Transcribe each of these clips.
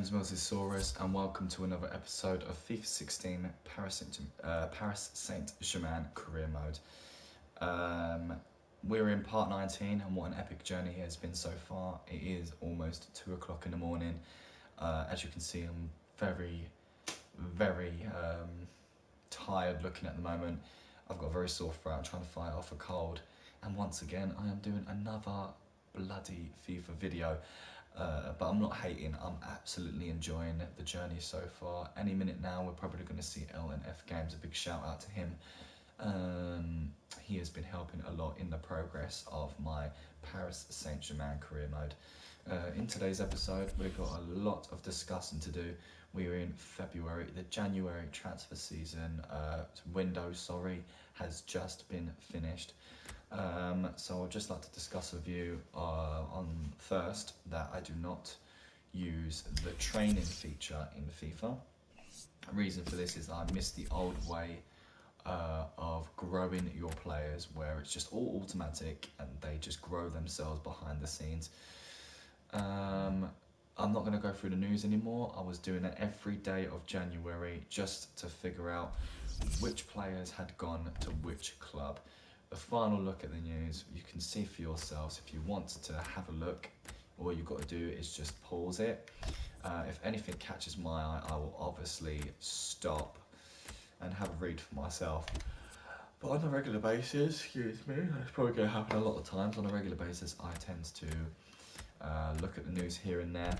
name's Moses and welcome to another episode of FIFA 16 Paris Saint-Germain career mode. We're in part 19 and what an epic journey it has been so far. It is almost 2 o'clock in the morning. As you can see, I'm very tired looking at the moment. I've got a very sore throat, I'm trying to fight off a cold. And once again, I am doing another bloody FIFA video. But I'm not hating, I'm absolutely enjoying the journey so far. Any minute now, we're probably going to see LNF Games. A big shout out to him. He has been helping a lot in the progress of my Paris Saint-Germain career mode. In today's episode, we've got a lot of discussing to do. We are in February. The January transfer season window, has just been finished. So I'd just like to discuss with you on first that I do not use the training feature in FIFA. The reason for this is I miss the old way of growing your players, where it's just all automatic and they just grow themselves behind the scenes. I'm not going to go through the news anymore. I was doing it every day of January just to figure out which players had gone to which club. A final look at the news, you can see for yourselves. If you want to have a look, all you've got to do is just pause it. If anything catches my eye, I will obviously stop and have a read for myself. But on a regular basis, excuse me, it's probably going to happen a lot of times. On a regular basis, I tend to look at the news here and there,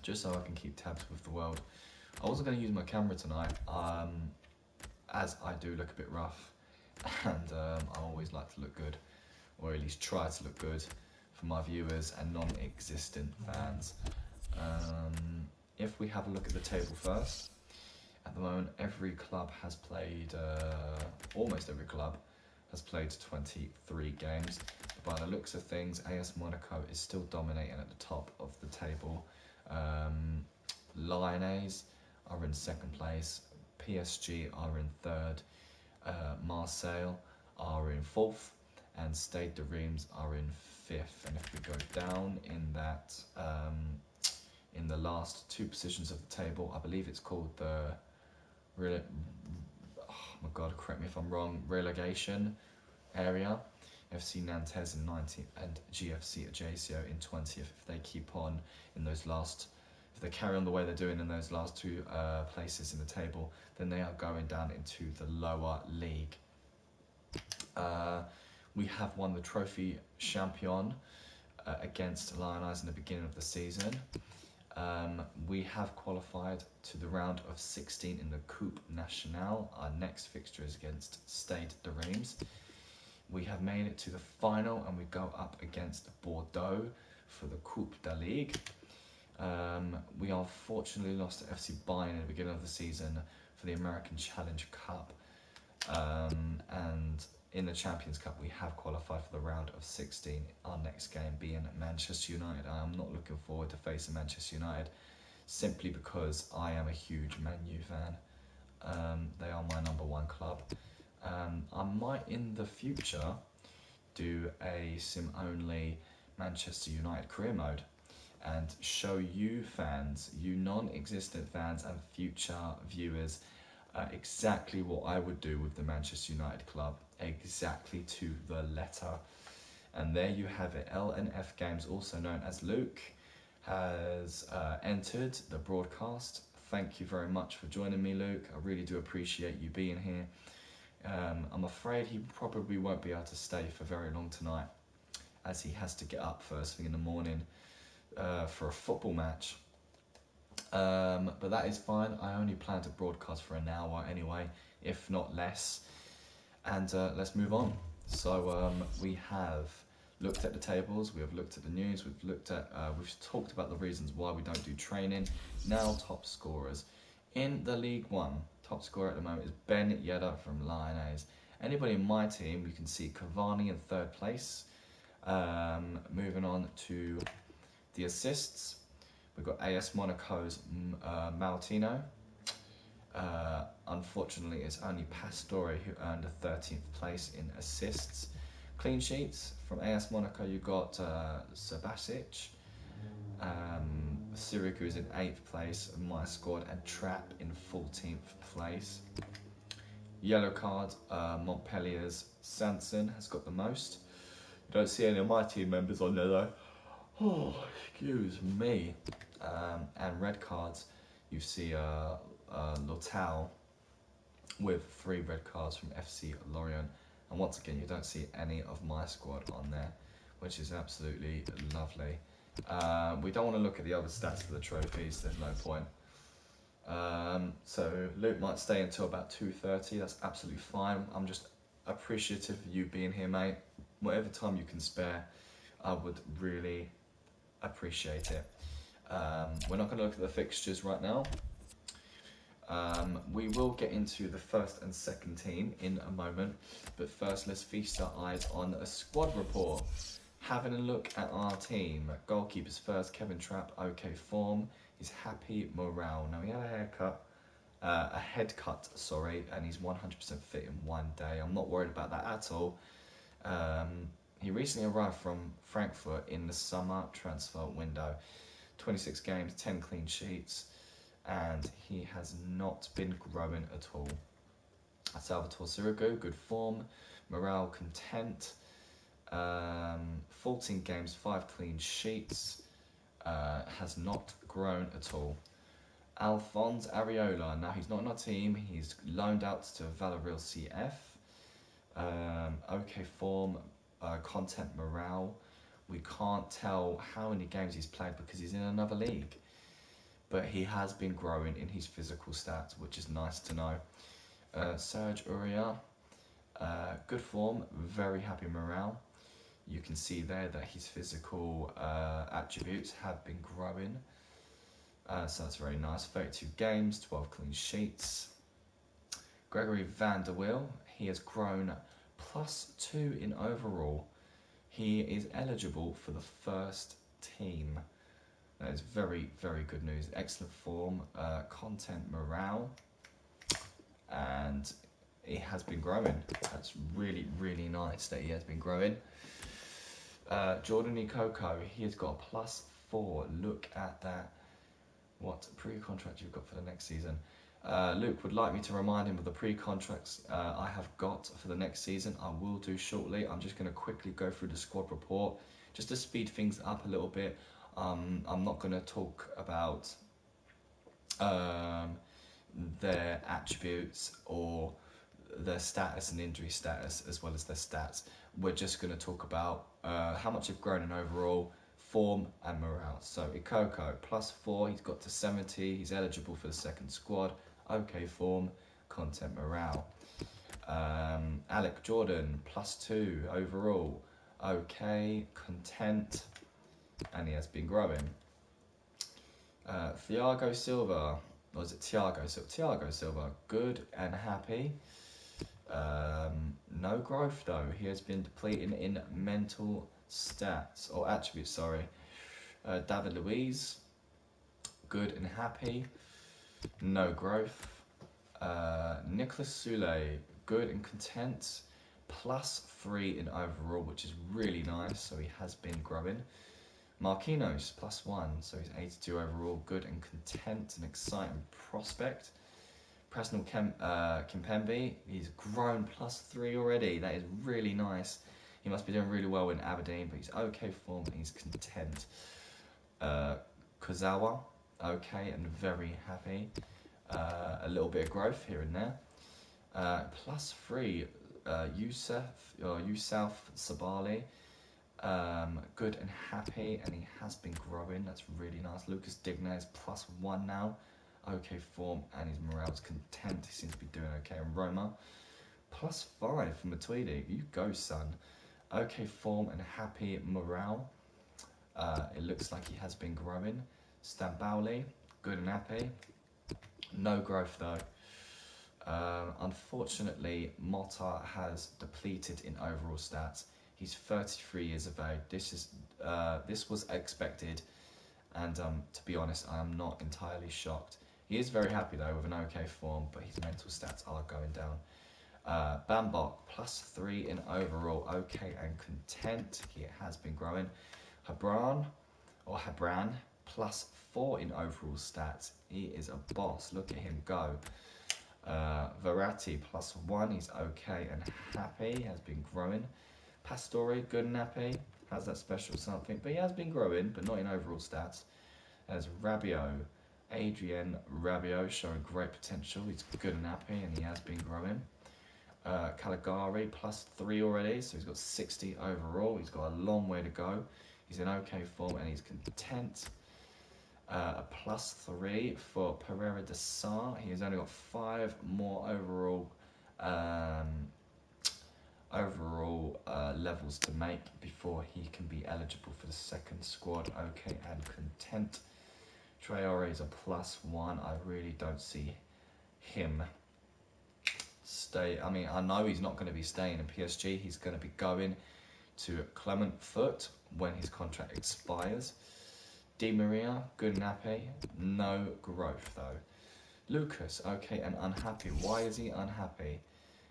just so I can keep tabs with the world. I wasn't going to use my camera tonight, as I do look a bit rough. And I always like to look good, or at least try to look good for my viewers and non-existent fans. If we have a look at the table first, at the moment every club has played, almost every club has played 23 games. By the looks of things, AS Monaco is still dominating at the top of the table. Lyonnais are in second place, PSG are in third, Marseille are in fourth, and Stade de Reims are in fifth. And if we go down in that, in the last two positions of the table, I believe it's called the oh my god, correct me if I'm wrong, relegation area. FC Nantes in 19th and GFC Ajaccio in 20th. If they keep on in those last, if they carry on the way they're doing in those last two places in the table, then they are going down into the lower league. We have won the Trophy Champion against Lyonnais in the beginning of the season. We have qualified to the round of 16 in the Coupe Nationale. Our next fixture is against Stade de Reims. We have made it to the final and we go up against Bordeaux for the Coupe de Ligue. We unfortunately lost to FC Bayern in the beginning of the season for the American Challenge Cup. And in the Champions Cup, we have qualified for the round of 16. Our next game being Manchester United. I am not looking forward to facing Manchester United, simply because I am a huge Man U fan. They are my number one club. I might in the future do a sim-only Manchester United career mode and show you fans, you non-existent fans and future viewers, exactly what I would do with the Manchester United club, exactly to the letter. And there you have it. LNF Games, also known as Luke, has entered the broadcast. Thank you very much for joining me, Luke. I really do appreciate you being here. I'm afraid he probably won't be able to stay for very long tonight, as he has to get up first thing in the morning for a football match. But that is fine. I only plan to broadcast for an hour anyway, if not less. And let's move on. So we have looked at the tables, we have looked at the news, we've talked about the reasons why we don't do training. Now top scorers. In the League One, top scorer at the moment is Ben Yedder from Lyonnais. Anybody in my team, you can see Cavani in third place. Moving on to the assists, we've got AS Monaco's Maltino. Unfortunately, it's only Pastore who earned a 13th place in assists. Clean sheets from AS Monaco, you got Sabasic, Sirigu is in 8th place in my squad, and Trap in 14th place. Yellow card, Montpellier's Sanson has got the most. You don't see any of my team members on there though. Oh, excuse me. And red cards, you see Lotau with 3 red cards from FC Lorient. And once again, you don't see any of my squad on there, which is absolutely lovely. We don't want to look at the other stats for the trophies, there's no point. So Luke might stay until about 2:30, that's absolutely fine. I'm just appreciative of you being here, mate. Whatever time you can spare, I would really appreciate it. We're not going to look at the fixtures right now. We will get into the first and second team in a moment, but first let's feast our eyes on a squad report. Having a look at our team. Goalkeepers first, Kevin Trapp, okay form. He's happy morale. Now he had a head cut, sorry, and he's 100% fit in one day. I'm not worried about that at all. He recently arrived from Frankfurt in the summer transfer window. 26 games, 10 clean sheets, and he has not been growing at all. Salvatore Sirigu, good form. Morale, content. 14 games, 5 clean sheets. Has not grown at all. Alphonse Areola, now he's not in our team, he's loaned out to Villarreal CF. Okay form, content, morale. We can't tell how many games he's played because he's in another league. But he has been growing in his physical stats, which is nice to know. Serge Aurier, good form, very happy morale. You can see there that his physical attributes have been growing. So that's very nice. 32 games, 12 clean sheets. Gregory van der Wiel, he has grown +2 in overall. He is eligible for the first team. That is very, very good news. Excellent form, content, morale, and he has been growing. That's really, really nice that he has been growing. Jordan Ikoko, he has got a +4. Look at that. What pre-contract you've got for the next season. Luke would like me to remind him of the pre-contracts I have got for the next season. I will do shortly. I'm just going to quickly go through the squad report just to speed things up a little bit. I'm not going to talk about their attributes or their status and injury status as well as their stats. We're just going to talk about how much they've grown in overall, form and morale. So Ikoko, +4, he's got to 70, he's eligible for the second squad, okay form, content, morale. Alec Jordan, +2 overall, okay, content, and he has been growing. Thiago Silva, or is it Thiago Silva? Thiago Silva, good and happy. No growth though. He has been depleting in mental stats or attributes. Sorry. David Luiz, good and happy. No growth. Nicolas Soule, good and content. +3 in overall, which is really nice. So he has been growing. Marquinhos, +1, so he's 82 overall, good and content, an exciting prospect. Presnel Kimpembe, he's grown +3 already, that is really nice. He must be doing really well in Aberdeen, but he's okay form and he's content. Kozawa, okay and very happy. A little bit of growth here and there. +3, Youssouf Sabali. Good and happy, and he has been growing. That's really nice. Lucas Digne is +1 now. Okay form, and his morale's content. He seems to be doing okay. And Roma, +5 from Matuidi. You go, son. Okay form and happy morale. It looks like he has been growing. Stambouli, good and happy. No growth though. Unfortunately, Motta has depleted in overall stats. He's 33 years of age. This was expected, and to be honest, I am not entirely shocked. He is very happy though with an okay form, but his mental stats are going down. Bambok, +3 in overall, okay and content. He has been growing. Habran, +4 in overall stats. He is a boss. Look at him go. Verratti +1. He's okay and happy. Has been growing. Pastore, good and happy. Has that special something, but he has been growing, but not in overall stats. There's Rabiot. Adrien Rabiot showing great potential. He's good and happy, and he has been growing. Caligari +3 already, so he's got 60 overall. He's got a long way to go. He's in okay form and he's content. A +3 for Pereira de Sá. He has only got 5 more overall levels to make before he can be eligible for the second squad. Okay and content. Traore is a +1. I really don't see him stay. I mean, I know he's not going to be staying in PSG. He's going to be going to Clement Foot when his contract expires. Di Maria, good and happy. No growth though. Lucas, okay and unhappy. Why is he unhappy?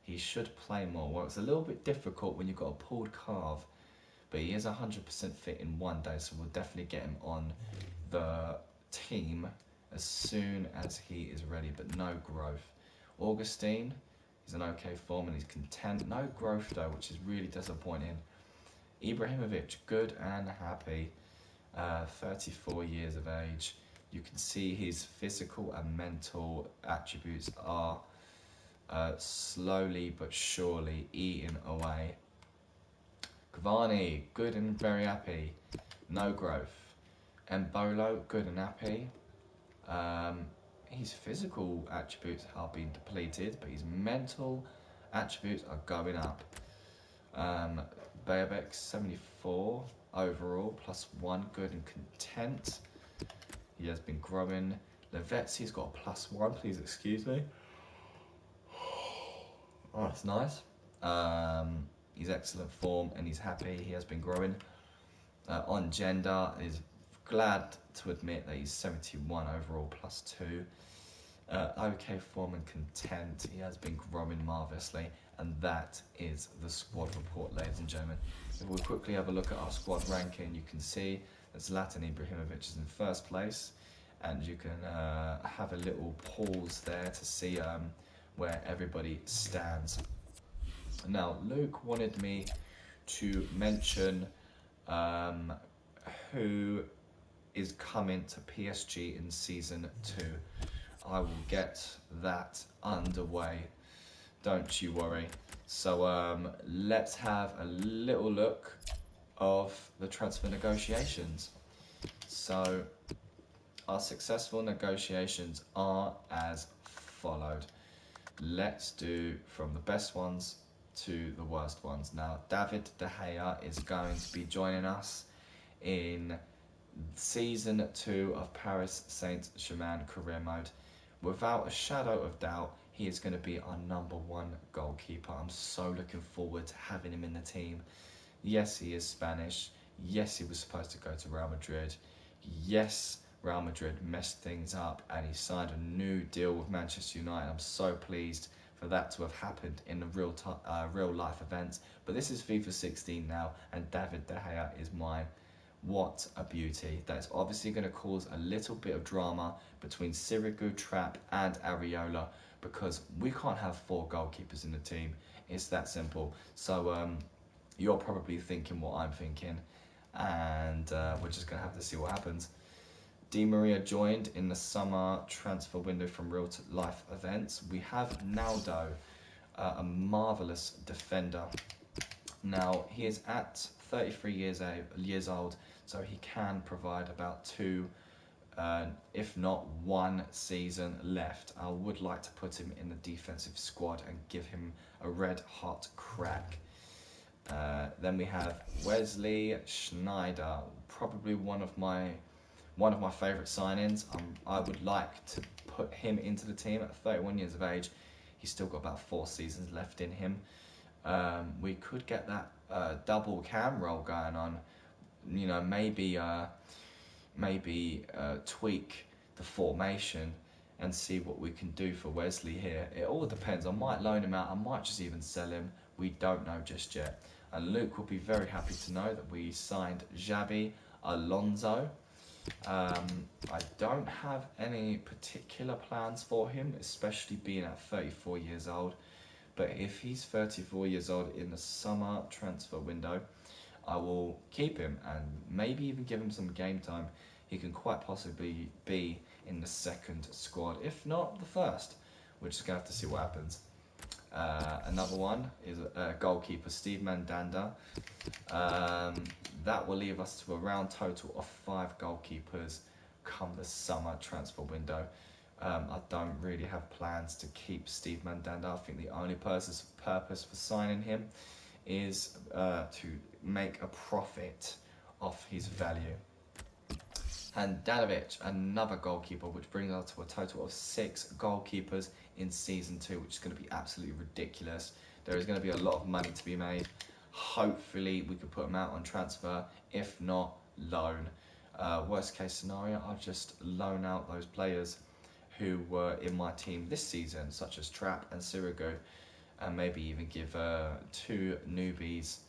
He should play more. Well, it's a little bit difficult when you've got a pulled calf, but he is 100% fit in one day, so we'll definitely get him on the team as soon as he is ready, but no growth. Augustine, he's in okay form and he's content. No growth though, which is really disappointing. Ibrahimovic, good and happy. 34 years of age. You can see his physical and mental attributes are slowly but surely eating away. Cavani, good and very happy. No growth. Embolo, good and happy. His physical attributes are being depleted, but his mental attributes are going up. Bayabek, 74 overall, +1, good and content. He has been growing. Lavetzi's got a +1, please excuse me. Oh, that's nice. He's excellent form and he's happy. He has been growing. On gender, is glad to admit that he's 71 overall, +2. Okay form and content. He has been growing marvellously, and that is the squad report, ladies and gentlemen. If we quickly have a look at our squad ranking, you can see that Zlatan Ibrahimovic is in first place, and you can have a little pause there to see where everybody stands. Now, Luke wanted me to mention who is coming to PSG in season 2. I will get that underway, don't you worry. So let's have a little look of the transfer negotiations. So our successful negotiations are as followed. Let's do from the best ones to the worst ones. Now, David De Gea is going to be joining us in season 2 of Paris Saint-Germain career mode. Without a shadow of doubt, he is going to be our #1 goalkeeper. I'm so looking forward to having him in the team. Yes, he is Spanish. Yes, he was supposed to go to Real Madrid. Yes, Real Madrid messed things up and he signed a new deal with Manchester United. I'm so pleased for that to have happened in a real life event. But this is FIFA 16 now, and David De Gea is mine. What a beauty. That's obviously going to cause a little bit of drama between Sirigu, Trapp and Areola, because we can't have 4 goalkeepers in the team. It's that simple. So you're probably thinking what I'm thinking, and we're just going to have to see what happens. Di Maria joined in the summer transfer window from real life events. We have Naldo, a marvellous defender. Now, he is at 33 years old, so he can provide about 2, if not 1 season left. I would like to put him in the defensive squad and give him a red hot crack. Then we have Wesley Schneider, probably one of my favourite signings. I would like to put him into the team at 31 years of age. He's still got about 4 seasons left in him. We could get that double cam roll going on. You know, maybe tweak the formation and see what we can do for Wesley here. It all depends. I might loan him out. I might just even sell him. We don't know just yet. And Luke will be very happy to know that we signed Xabi Alonso. I don't have any particular plans for him, especially being at 34 years old. But if he's 34 years old in the summer transfer window, I will keep him and maybe even give him some game time. He can quite possibly be in the second squad, if not the first. We're just going to have to see what happens. Another one is goalkeeper Steve Mandanda. That will leave us to a round total of 5 goalkeepers come the summer transfer window. I don't really have plans to keep Steve Mandanda. I think the only purpose for signing him is to make a profit off his value. And Danovic, another goalkeeper, which brings us to a total of 6 goalkeepers in season 2, which is going to be absolutely ridiculous. There is going to be a lot of money to be made. Hopefully we could put them out on transfer. If not, loan. Worst case scenario, I'll just loan out those players who were in my team this season, such as Trapp and Sirigu, and maybe even give 2 newbies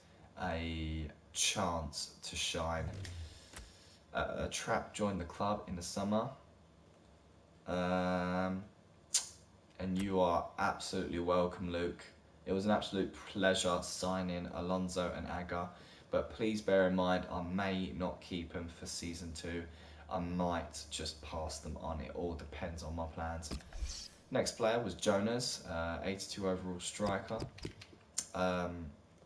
a chance to shine. Trapp joined the club in the summer, and you are absolutely welcome, Luke. It was an absolute pleasure signing Alonso and Aga, but please bear in mind I may not keep him for season 2. I might just pass them on. It all depends on my plans. Next player was Jonas, 82 overall striker.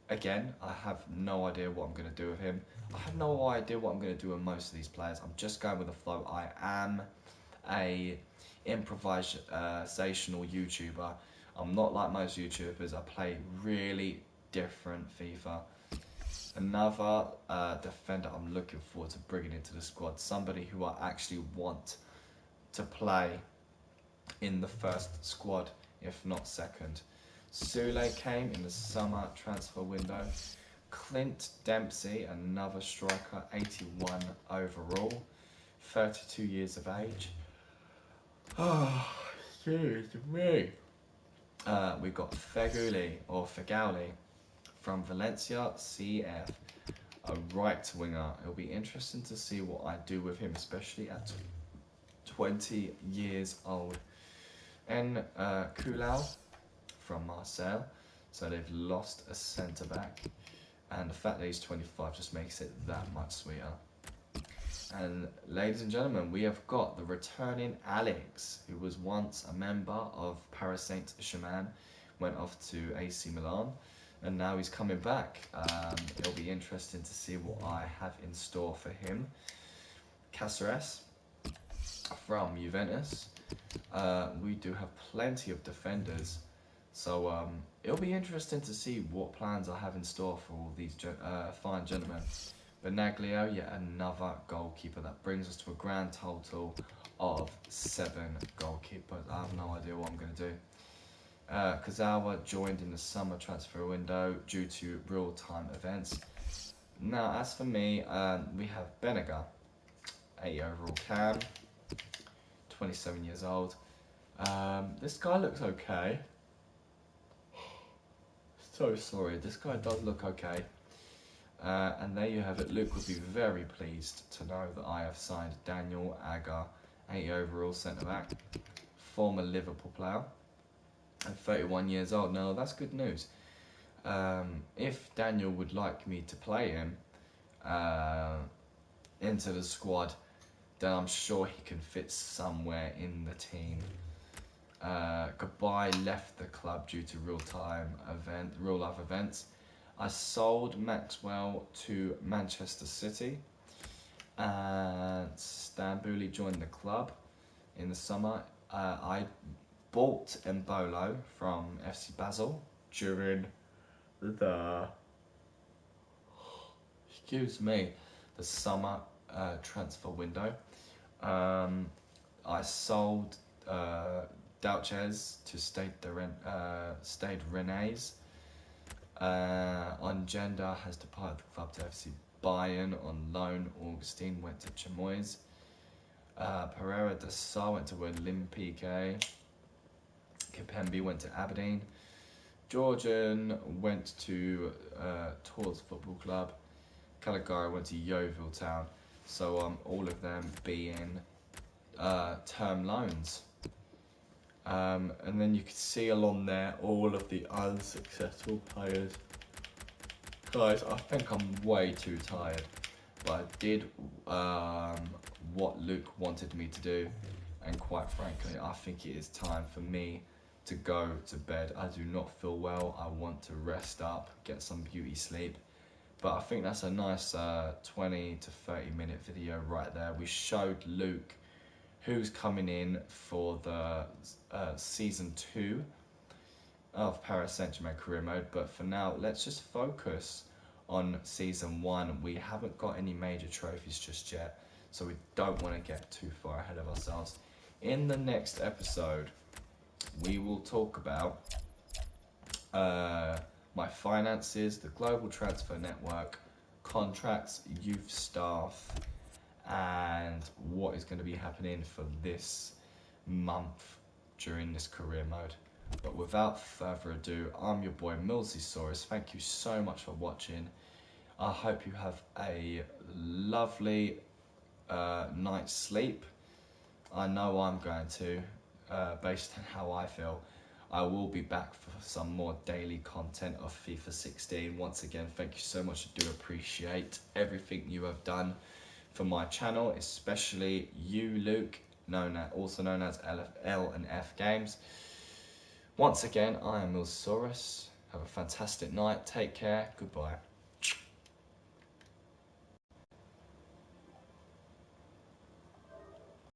Again, I have no idea what I'm going to do with him. I have no idea what I'm going to do with most of these players. I'm just going with the flow. I am a improvisational YouTuber. I'm not like most YouTubers. I play really different FIFA. Another defender I'm looking forward to bringing into the squad. Somebody who I actually want to play in the first squad, if not second. Sule came in the summer transfer window. Clint Dempsey, another striker, 81 overall, 32 years of age. Oh, excuse me. We've got Fegauli from Valencia CF, a right winger. It'll be interesting to see what I do with him, especially at 20 years old. And Kulau from Marseille, so they've lost a centre back, and the fact that he's 25 just makes it that much sweeter. And ladies and gentlemen, we have got the returning Alex, who was once a member of Paris Saint-Germain, went off to AC Milan, and now he's coming back. It'll be interesting to see what I have in store for him. Cáceres from Juventus. We do have plenty of defenders, so it'll be interesting to see what plans I have in store for all these fine gentlemen. Benaglio, yet another goalkeeper. That brings us to a grand total of 7 goalkeepers. I have no idea what I'm going to do. Kazawa joined in the summer transfer window due to real-time events. Now, as for me, we have Benega, 80 overall cam, 27 years old. This guy looks okay. So sorry, this guy does look okay. And there you have it. Luke would be very pleased to know that I have signed Daniel Agger, 80 overall centre-back, former Liverpool player, and 31 years old. Now, that's good news. If Daniel would like me to play him into the squad, then I'm sure he can fit somewhere in the team. Goodbye left the club due to real life events. I sold Maxwell to Manchester City, and Stambouli joined the club in the summer. I bought Embolo from FC Basel during the the summer transfer window. I sold Douches to Stade Rennais. Ongenda has departed the club to FC Bayern on loan. Augustine went to Chamois. Pereira de Sá went to Olympique. Kipembe went to Aberdeen. Georgian went to Tours Football Club. Caligari went to Yeovil Town. So all of them being term loans. And then you can see along there all of the unsuccessful players. Guys, I think I'm way too tired, but I did what Luke wanted me to do, and quite frankly, I think it is time for me to go to bed. I do not feel well. I want to rest up, get some beauty sleep. But I think that's a nice 20 to 30 minute video right there. We showed Luke who's coming in for the season 2 of Paris Saint-Germain career mode. But for now, let's just focus on season 1. We haven't got any major trophies just yet, so we don't want to get too far ahead of ourselves. In the next episode, we will talk about my finances, the global transfer network, contracts, youth staff, and what is going to be happening for this month during this career mode. But without further ado, I'm your boy Millsysaurus. Thank you so much for watching. I hope you have a lovely night's sleep. I know I'm going to, based on how I feel. I will be back for some more daily content of FIFA 16. Once again, thank you so much. I do appreciate everything you have done for my channel, especially you, Luke, also known as L and F Games. Once again, I am Millsysaurus. Have a fantastic night. Take care. Goodbye.